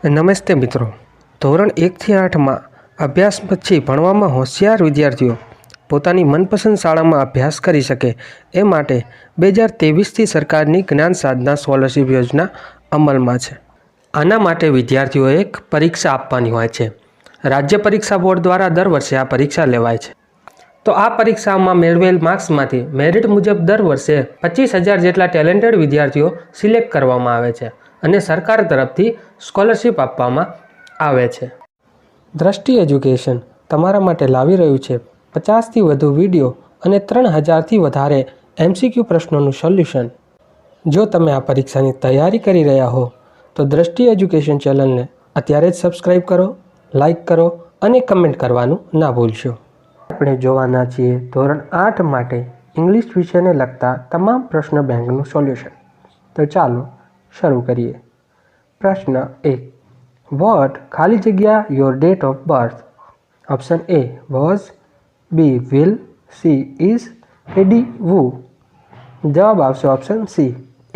નમસ્તે મિત્રો, ધોરણ 1થી 8માં અભ્યાસ પછી ભણવામાં હોશિયાર વિદ્યાર્થીઓ પોતાની મનપસંદ શાળામાં અભ્યાસ કરી શકે એ માટે 2023થી સરકારની જ્ઞાન સાધના સ્કોલરશિપ યોજના અમલમાં છે. આના માટે વિદ્યાર્થીઓએ એક પરીક્ષા આપવાની હોય છે. રાજ્ય પરીક્ષા બોર્ડ દ્વારા દર વર્ષે આ પરીક્ષા લેવાય છે. તો આ પરીક્ષામાં મેળવેલ માર્ક્સમાંથી મેરિટ મુજબ દર વર્ષે 25,000 જેટલા ટેલેન્ટેડ વિદ્યાર્થીઓ સિલેક્ટ કરવામાં આવે છે અને સરકાર તરફથી સ્કોલરશિપ આપવામાં આવે છે. દ્રષ્ટિ એજ્યુકેશન તમારા માટે લાવી રહ્યું છે 50થી વધુ વિડીયો અને 3000થી વધારે MCQ પ્રશ્નોનું સોલ્યુશન. જો તમે આ પરીક્ષાની તૈયારી કરી રહ્યા હો તો દ્રષ્ટિ એજ્યુકેશન ચેનલને અત્યારે જ સબસ્ક્રાઈબ કરો, લાઈક કરો અને કમેન્ટ કરવાનું ના ભૂલશો. આપણે જોવાના છીએ ધોરણ 8 માટે ઇંગ્લિશ વિષયને લગતા તમામ પ્રશ્ન બેંકનું સોલ્યુશન. તો ચાલો શરૂ કરીએ. પ્રશ્ન 1. વોટ ખાલી જગ્યા your date of birth? Option A was, B will, C is કે D વુ? જવાબ આવશે ઓપ્શન C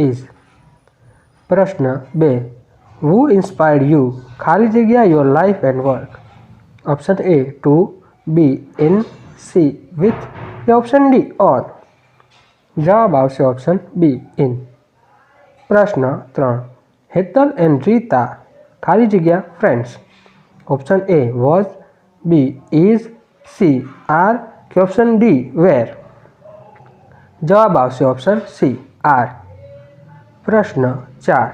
ઇઝ. પ્રશ્ન 2. વુ ઇન્સ્પાયર્ડ યુ ખાલી જગ્યા your life and work? Option A to, B in, C with કે ઓપ્શન D ઓન? જવાબ આવશે option B in. પ્રશ્ન 3. હેતલ એન્ડ રીતા ખાલી જગ્યા friends? Option A was, B is, C are કે ઓપ્શન D વેર? જવાબ આવશે ઓપ્શન C આર. પ્રશ્ન 4.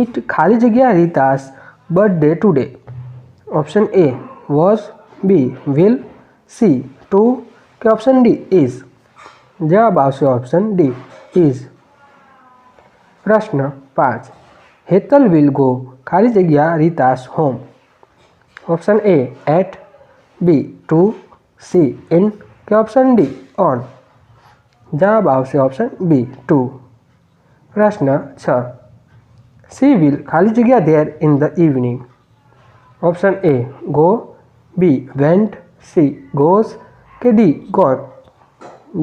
ઇટ ખાલી જગ્યા Rita's birthday today? Option A was, B will, C to કે ઓપ્શન D ઇઝ? જવાબ આવશે ઓપ્શન D ઇઝ. પ્રશ્ન 5. હેતલ વિલ ગો ખાલી જગ્યા Rita's home? Option A at, B to, C in કે ઓપ્શન D ઓન? જવાબ આવશે ઓપ્શન B ટુ. પ્રશ્ન 6. સી વિલ ખાલી જગ્યા there in the evening? Option A go, B vent, C goes કે D ગોન?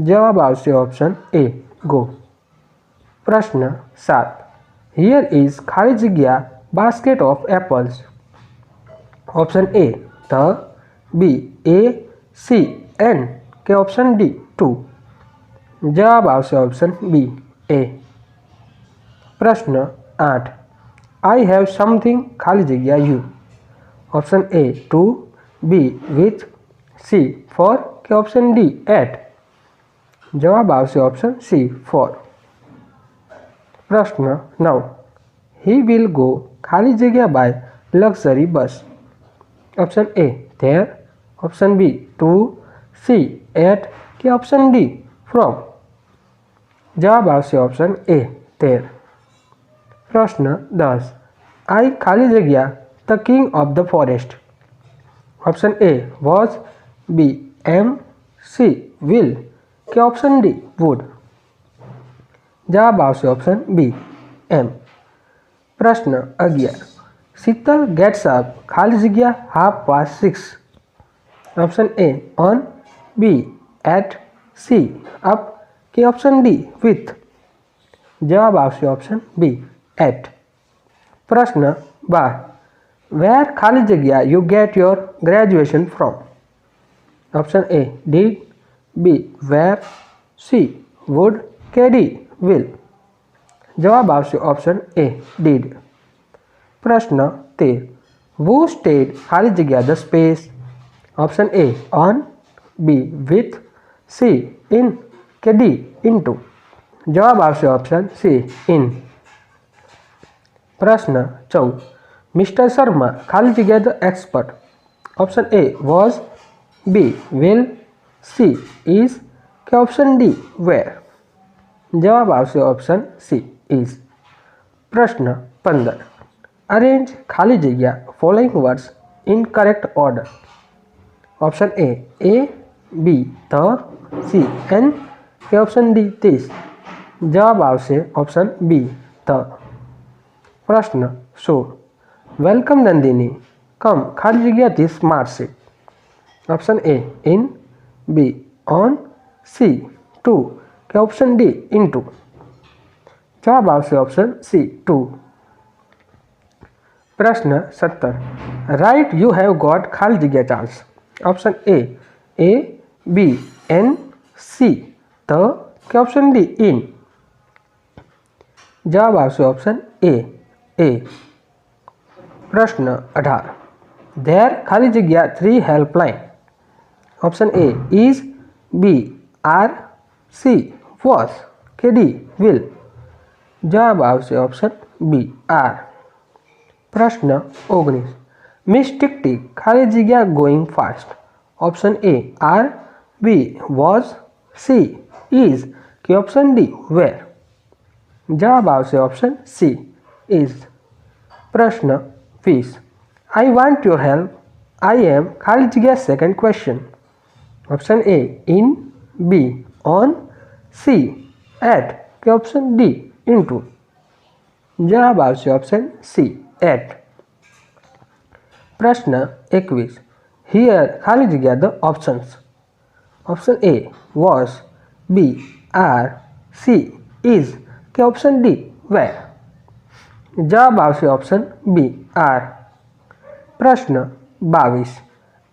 જવાબ આવશે ઓપ્શન A ગો. પ્રશ્ન 7. હિયર ઇઝ ખાલી જગ્યા basket of apples? Option A the, B a, C an કે ઓપ્શન D ટુ? જવાબ આવશે option B એ. પ્રશ્ન 8. આઈ હેવ સમથિંગ ખાલી જગ્યા you? Option A to, B with, C for કે ઓપ્શન D એટ? જવાબ આવશે ઓપ્શન C ફોર. પ્રશ્ન 9. હી વિલ ગો ખાલી જગ્યા by luxury bus? Option A there, option B to, C at કે option D from? જવાબ આવશે option A there. પ્રશ્ન 10. આઈ ખાલી જગ્યા the king of the forest? Option A was, B am, C will કે option D would? જવાબ આવશે option B એમ. પ્રશ્ન 11. શીતલ ગેટ્સ અપ ખાલી જગ્યા 6:30? Option A on, B at, C up કે ઓપ્શન D વિથ? જવાબ આવશે ઓપ્શન B એટ. પ્રશ્ન 12. વેર ખાલી જગ્યા you get your graduation from? Option A did, B were, C would કે D વિલ? જવાબ આવશે ઓપ્શન A ડીડ. પ્રશ્ન 13. વુ સ્ટેડ ખાલી જગ્યા the space? Option A on, B with, C in કે D ઇન્ટુ? જવાબ આવશે ઓપ્શન C ઇન. પ્રશ્ન 14. મિસ્ટર શર્મા ખાલી જગ્યા the expert? Option A was, B will, C is કે ઓપ્શન D વેર? જવાબ આવશે ઓપ્શન C ઇઝ. પ્રશ્ન 15. અરેન્જ ખાલી જગ્યા following words in correct order? Option A a, B the, C an કે ઓપ્શન D ધીસ? જવાબ આવશે option B the. પ્રશ્ન 16. વેલકમ નંદિની કમ ખાલી જગ્યા this marksheet? Option A in, B on, C to કે ઓપ્શન D ઇન્ટુ? જવાબ આવશે option C two. પ્રશ્ન 17. રાઇટ યુ હેવ ગોટ ખાલી જગ્યા charge. Option A B an C the કે ઓપ્શન ડી ઇન. જવાબ આવશે ઓપ્શન એ. પ્રશ્ન 18. ધેર ખાલી જગ્યા 3 helpline. Option A is, B are, C was કે ડી વિલ. જવાબ આવશે ઓપ્શન બી આર. પ્રશ્ન 19. મિસ્ટેક ટીક ખાલી જગ્યા going fast. Option A are, B was, C is કે ઓપ્શન ડી વેર. જવાબ આવશે ઓપ્શન સી ઇઝ. પ્રશ્ન 20. I want your help. I am ખાલી જગ્યા second question. Option A in, B on, C at કે option D into. જવાબ આવશે option C at. પ્રશ્ન 21. હિયર ખાલી જગ્યા the options. Option A was, B are, C is કે option D were. જવાબ આવશે ઓપ્શન બી આર. પ્રશ્ન 22.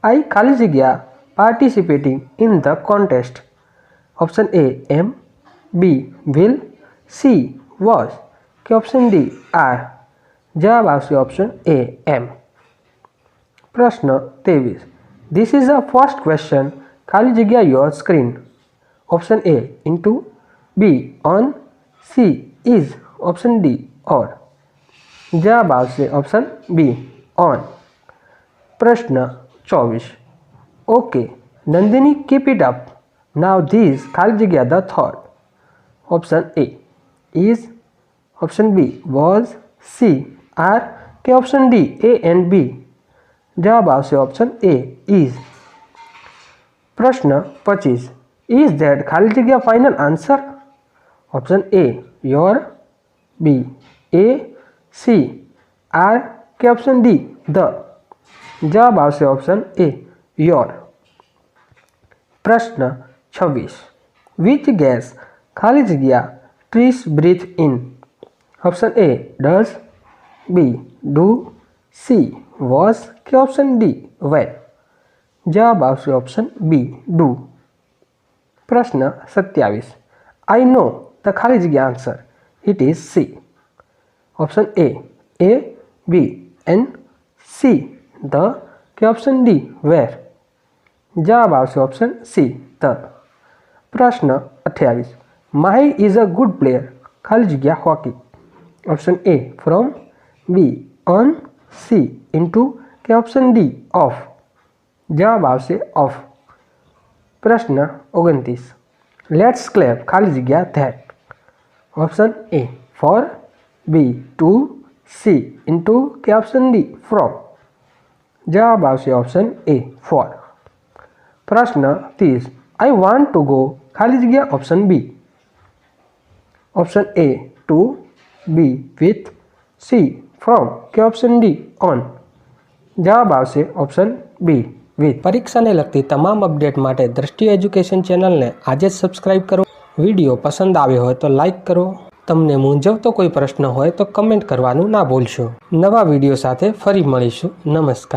આઈ ખાલી જગ્યા participating in the contest. Option A am, B will, C was કે ઓપ્શન ડી આર. જવાબ આવશે ઓપ્શન એ એમ. પ્રશ્ન 23. This is a first question ખાલી જગ્યા your screen. Option A into, B on, C is option D or. જવાબ આવશે option B on. પ્રશ્ન 24. Okay Nandini keep it up. Now this ખાલી જગ્યા the thought. Option A is, option B was, C are કે option D A and B. જવાબ આવશે option A is. પ્રશ્ન 25. Is that ખાલી જગ્યા final answer. Option A your, B a, C are કે option D the. જવાબ આવશે option A your. પ્રશ્ન 26. વિચ ગેસ ખાલી જગ્યા trees breathe in. Option A does, B do, C was કે ઓપ્શન ડી વેર. જવાબ આવશે ઓપ્શન બી ડુ. પ્રશ્ન 27. આઈ નો ધ ખાલી જગ્યા answer. It is C. Option A B an, C the કે ઓપ્શન ડી વેર. જવાબ આવશે ઓપ્શન સી ધ. પ્રશ્ન 28. Mahi is a good player ખાલી જગ્યા hockey. Option A from, B on, C into કે ઓપ્શન ડી ઓફ. જવાબ આવશે of. પ્રશ્ન 29. લેટ્સ ક્લેપ ખાલી જગ્યા that. Option A for, B to, C into કે ઓપ્શન ડી ફ્રોમ. જવાબ આવશે ઓપ્શન એ ફોર. પ્રશ્ન 30. આઈ વોન્ટ ટુ ગો ખાલી જગ્યા option B. Option A to, B with, C from કે ઓપ્શન ડી ઓન. જવાબ આવશે ઓપ્શન બી વિથ. પરીક્ષાને લગતી તમામ અપડેટ માટે દ્રષ્ટિ એજ્યુકેશન ચેનલને આજે જ સબસ્ક્રાઇબ કરો. વિડીયો પસંદ આવ્યો હોય તો લાઇક કરો. તમને મૂંઝવતો કોઈ પ્રશ્ન હોય તો કમેન્ટ કરવાનું ના ભૂલશો. નવા વિડીયો સાથે ફરી મળીશું. નમસ્કાર.